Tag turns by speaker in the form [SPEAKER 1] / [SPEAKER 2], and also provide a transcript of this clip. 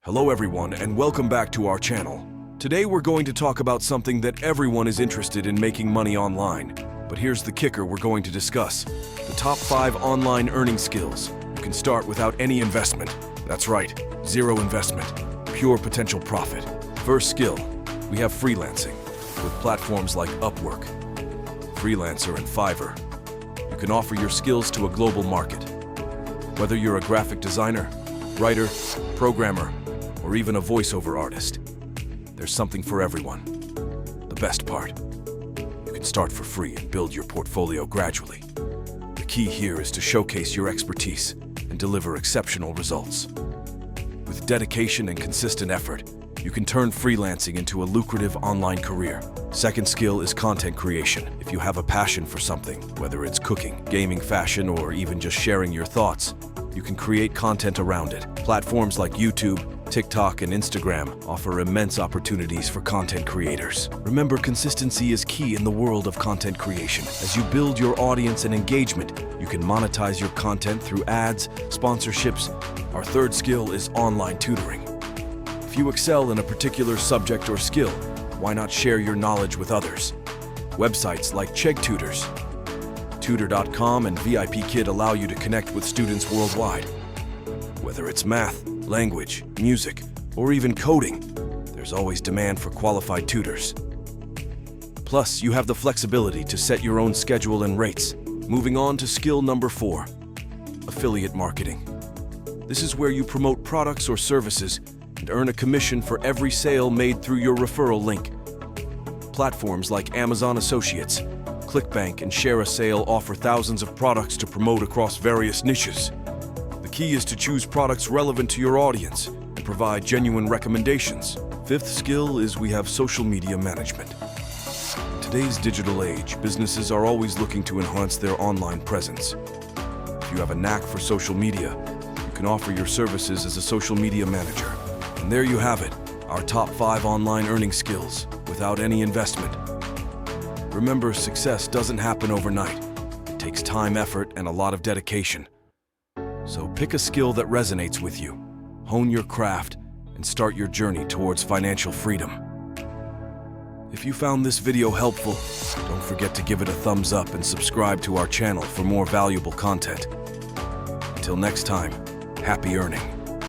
[SPEAKER 1] Hello everyone, and welcome back to our channel. Today we're going to talk about something that everyone is interested in: making money online. But here's the kicker: we're going to discuss the top 5 online earning skills you can start without any investment. That's right, zero investment, pure potential profit. First skill, we have freelancing. With platforms like Upwork, Freelancer, and Fiverr, you can offer your skills to a global market. Whether you're a graphic designer, writer, programmer, or even a voiceover artist, there's something for everyone. The best part, you can start for free and build your portfolio gradually. The key here is to showcase your expertise and deliver exceptional results. With dedication and consistent effort, you can turn freelancing into a lucrative online career. Second skill is content creation. If you have a passion for something, whether it's cooking, gaming, fashion, or even just sharing your thoughts, you can create content around it. Platforms like YouTube, TikTok, and Instagram offer immense opportunities for content creators. Remember, consistency is key in the world of content creation. As you build your audience and engagement, you can monetize your content through ads, sponsorships. Our third skill is online tutoring. If you excel in a particular subject or skill, why not share your knowledge with others? Websites like Chegg Tutors, Tutor.com, and VIPKid allow you to connect with students worldwide. Whether it's math, language, music, or even coding, there's always demand for qualified tutors. Plus, you have the flexibility to set your own schedule and rates. Moving on to skill number 4, affiliate marketing. This is where you promote products or services and earn a commission for every sale made through your referral link. Platforms like Amazon Associates, ClickBank, and Share a Sale offer thousands of products to promote across various niches. The key is to choose products relevant to your audience and provide genuine recommendations. Fifth skill is we have social media management. In today's digital age, businesses are always looking to enhance their online presence. If you have a knack for social media, you can offer your services as a social media manager. And there you have it, our top 5 online earning skills without any investment. Remember, success doesn't happen overnight. It takes time, effort, and a lot of dedication. So pick a skill that resonates with you, hone your craft, and start your journey towards financial freedom. If you found this video helpful, don't forget to give it a thumbs up and subscribe to our channel for more valuable content. Until next time, happy earning.